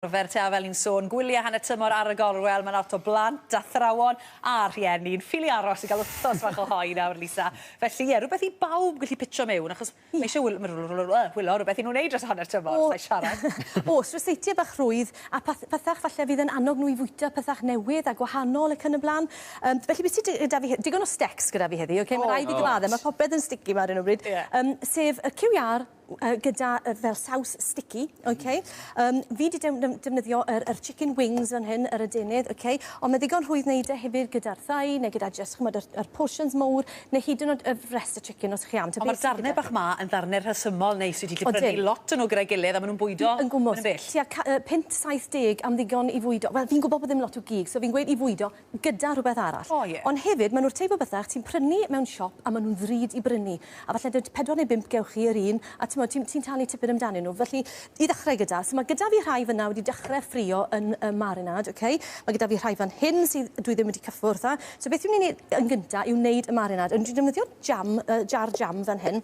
Ferta fel ni'n sôn, gwyliau hanner tymor ar y gorwel, mae'n lot o blant, athrawon a rhieni'n ffili aros i gael wrthos fach o hoi nawr, Lisa. Felly, rhywbeth i bawb gallu pitio mewn, achos mae eisiau wylo rhywbeth i nhw'n neud dros hanner tymor, sa'i siarad. Strwyseitiau bach rwydd, a pethach falle fydd yn annog nhw i fwyta pethach newydd a gwahanol ac yn y blaen. Felly, beth sydd gyda fi, digon o stecs gyda fi heddi, mae rhaid i gyfadde, mae popeth yn sticky ma ar hyn o bryd. Sef y QR gyda fel saws sticky, fi wedi defnyddio yr chicken wings fan hyn, yr adenydd, ond mae ddigon rhwydd wneud e hefyd gyda'r thai, neu gyda just yr portions mowr, neu hyd yn oed y rest y chicken os chi am. Ond mae'r darnau bach ma yn darnau rhesymol neis, wedi prynu lot yn o gyda'i gilydd a maen nhw'n bwydo yn gwmwys. Tua 5-70 am ddigon i fwydo. Wel, fi'n gwybod bod ddim lot o gig, so fi'n gweud i fwydo gyda rhywbeth arall. Ond hefyd, maen nhw'r teip o bethach, ti'n prynu mewn siop a maen nhw'n ddrud i brynu. A falle 4 neu 5 gewch chi yr un, a ti'n talu tipyn amdanyn nhw. Felly, i ddechrau gyda, so mae gyda fi rhai fyna wedi dechrau ffrio yn marinad, Mae gyda fi rhai fan hyn sydd dwi ddim wedi cyffwrdd â. So beth yw'n ei wneud yn gyntaf yw wneud y marinad. Dwi'n defnyddio jar jam fan hyn,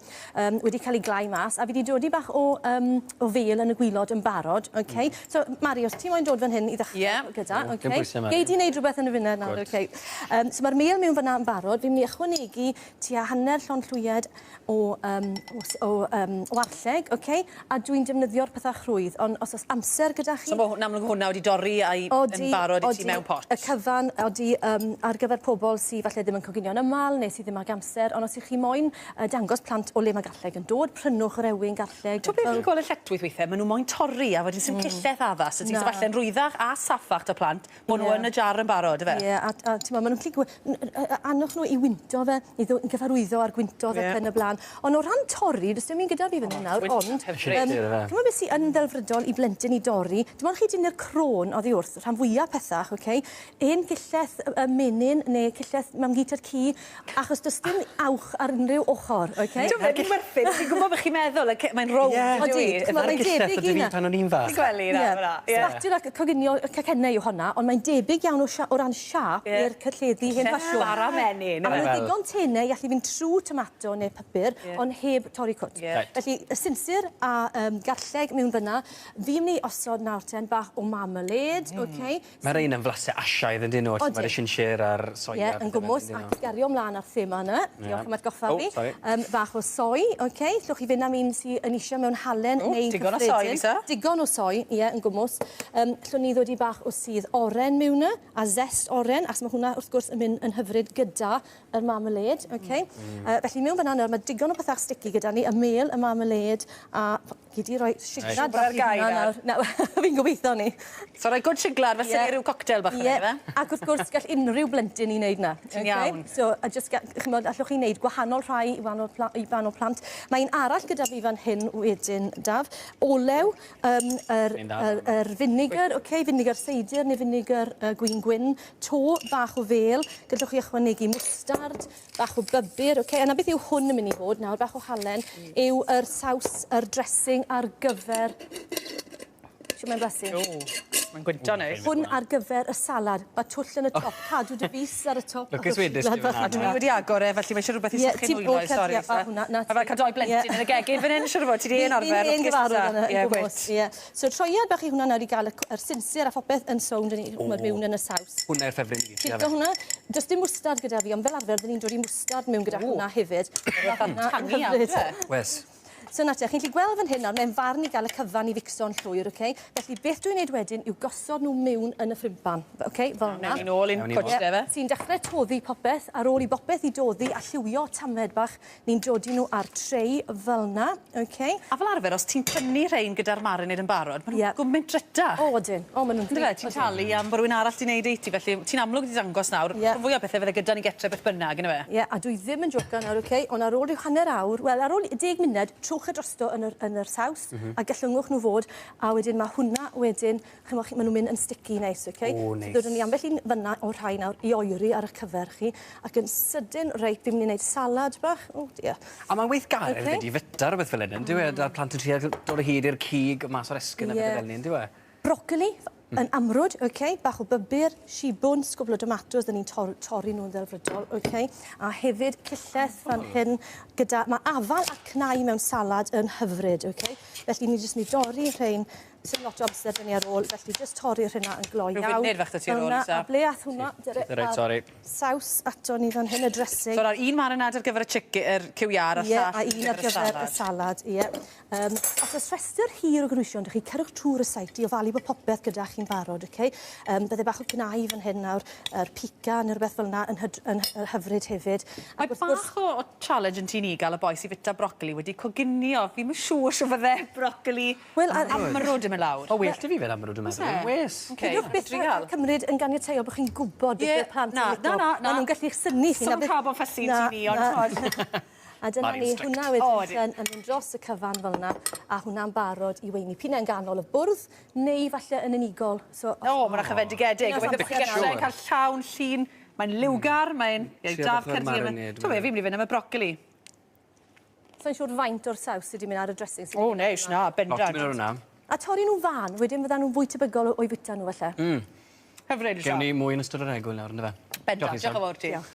wedi cael ei glau mas, a fi wedi dod i bach o fel yn y gwylod yn barod, So, Mari, os ti'n moyn dod fan hyn i ddechrau gyda, Gei di wneud rhywbeth yn y funud nawr, So mae'r mel mewn fyna yn barod, fi'n mynd i ychwanegu tua hanner llon llwyed o arlleg, a dwi'n defnyddio'r pethau rhwydd, ond os oes amser gyda chi... So mae amlwg hwnna wedi dorri yn barod i ti mewn pot? Y cyfan oedi ar gyfer pobl sydd falle ddim yn coginio'n ymal, neu sydd ddim ag amser, ond os ych chi moyn dangos plant o le mae galleg yn dod, prynwch yr ewyn galleg... To beth fi'n gweld y lletwydd weithiau, maen nhw moyn torri a wedyn sy'n gilleth addas, ydy falle'n rwyddach a saffach y plant, bod nhw yn y jar yn barod, efe? Ie, a maen nhw'n anwch nhw i wynto fe, i gyfarwyddo ar gwyntodd ac yn y blaen. Ond o ran torri, does dim un gyda fi fan hyn nawr, ond... Dwi'n beth sy'n yn ddelfrydol i blentyn i dorri, dim ond chi dyn i'r crôn oddi wrth, rhan fwyaf pethach, un gilleth menyn neu gilleth mamgita'r ci, achos does dim awch ar unrhyw ochr, Dwi'n werthin, fi'n gwybod beth chi'n meddwl, mae'n row. Mae'n debyg i hynna. Pan o'n i'n fach. Gwely na. Smatur a coginio cacennau yw hwnna, ond mae'n debyg iawn o ran siap i'r cylleddu hen ffasiwn. Bara menyn. A mae'n ddigon tenau, allu fi'n trw tomato neu papur, ond heb torri cwt. Felly, y sinsir a garlleg mewn fyna, fi'n mynd i osod nawr ten bach o marmalade, Mae rhain yn flasau asiaidd yn dyn nhw, mae'r sinsir a'r soia. Yn gwmwys, a gario ymlaen ar thema yna. Diolch am atgoffa fi. Bach o soi, Llwch chi fynd am un sy'n yn eisiau mewn halen neu gyffredin. Digon o soi, Lisa. Digon o soi, yn gwmwys. Llwn ni ddod i bach o sydd oren mewn yna, a zest oren, as mae hwnna wrth gwrs yn mynd yn hyfryd gyda yr marmalade, Felly mewn fyna nawr, mae digon o bethach sticky gyda ni, y mel, y marmalade, a gyd i roi siglad bach i hwnna nawr. Fi'n gobeithio ni. So rhoi gwrdd siglad, felly rhyw cocktail bach yn efe? Ac wrth gwrs, gall unrhyw blentyn i wneud na. Iawn. So, allwch chi wneud gwahanol rhai i wahanol plant. Mae un arall gyda fi fan hyn wedyn, Daf. Olew, yr vinegar, vinegar seidir neu vinegar gwyn, to bach o fel. Gallwch chi ychwanegu mwstard, bach o bybur, Yna beth yw hwn yn mynd i fod nawr, bach o halen, yw yr saws, yr dressing ar gyfer... Siw mae'n blasu? Mae'n gwynto neu? Hwn ar gyfer y salad. Mae twll yn y top. Cadw dy fus ar y top. Lwcus wedys ti fyna. Dwi wedi agor e, felly mae eisiau rhywbeth i sychu'n wylo, sori. A fe cael doi blentyn yn y gegin fan hyn, siwr o fod, ti di un arfer. Un gyfarwydd yna. So troiad bach i hwnna nawr i gael yr sinsir a phopeth yn sownd mewn yn y saws. Hwnna yw'r ffefryn i. Tygo hwnna. Does dim mwstard gyda fi, ond fel arfer, dyn ni'n dod i mwstard mewn gyda hwnna hefyd. Tangi am, Wes. So na te, chi'n gallu gweld fan hyn nawr, mae'n farn i gael y cyfan i fixo'n llwyr, Felly beth dwi'n neud wedyn yw gosod nhw mewn yn y ffrimpan, fel yna. Mewn ôl i'n cwtch, efe? Sy'n dechrau toddi popeth, ar ôl i bopeth i doddi a lliwio tamed bach, ni'n dodi nhw ar trei fel yna, A fel arfer, os ti'n prynu rhain gyda'r marinade yn barod, maen nhw'n gwmynt drita. O, ydyn. O, maen nhw'n drita. Ti'n talu am bod rhywun arall ti'n neud eiti, felly ti'n amlwg wedi dangos nawr, fwy o bethau fydde gyda ni getre beth bynnag, yna fe? Ie, a dwi ddim yn jocan nawr, ond ar ôl ryw hanner awr, wel, ar ôl 10 munud, trwch y drosto yn yr saws, a gallwngwch nhw fod, a wedyn mae hwnna wedyn, maen nhw'n mynd yn sticky neis, O, neis. Ddod ni ambell un fyna o rhai nawr i oeri ar y cyfer chi, ac yn sydyn reit, fi'n mynd i wneud salad bach, A mae'n weithgaredd wedi fyta rhywbeth fel hyn, dyw e? Da'r plant yn trial dod o hyd i'r cig mas o'r esgyn a beth fel hyn, dyw e? Brocoli, yn amrwd, bach o bybur, sibwn, sgwbl o tomatos, dyn ni'n torri nhw'n ddelfrydol, a hefyd cylleth fan hyn gyda, mae afal a cnau mewn salad yn hyfryd, Felly ni jyst ni dorri rhain sy'n lot o amser dyn ni ar ôl, felly just torri'r hynna yn gloi Rhyw iawn. funud fach 'da ti ar ôl, Hwnna, Lisa. A ble ath hwnna? Reit, sori. Saws ato ni fan hyn, y dressing. So, ar un marinad ar gyfer y chicken, cywiar, a Ie, llall a un ar gyfer y salad, ie. Os oes rhestr hir o grwysion, ydych chi cerwch trwy'r y site i ofalu bod popeth gyda chi'n barod, okay? Bydde bach o cnau fan hyn nawr, yr pica neu rhywbeth fel yna yn hyfryd hefyd. Mae bach o challenge yn ti ni gael y boi sy'n fita brocoli wedi coginio. Fi'n mynd siŵr sy'n fydde brocoli amrwd yn mynd lawr. O, well, dy fi fel amrwd yn meddwl. Wes. Cydwch beth mae'n cymryd yn ganiateo bod chi'n gwybod beth yw'r plant yn licio. Na. Maen nhw'n gallu syni chi. So'n carbon ffysi ti ni, ond... A dyna ni, hwnna wedyn yn mynd dros y cyfan fel yna, a hwnna'n barod i weini pinau'n ganol y bwrdd, neu falle yn unigol. O, mae'n chyfedigedig. Gobeithio chi gallu cael llawn llun. Mae'n liwgar, mae'n daf cerdyn. Ti'n fi'n mynd i fynd am y brocoli. So'n siŵr faint o'r saws sydd wedi mynd ar y dressing. O, neis, na, bendant. A torri nhw'n fan, wedyn fydda nhw'n fwy tebygol o'i fwyta nhw falle. Hyfryd, Gewn ni mwy yn ystod yr egwyl nawr, ynddo fe? Bendant, diolch yn fawr ti.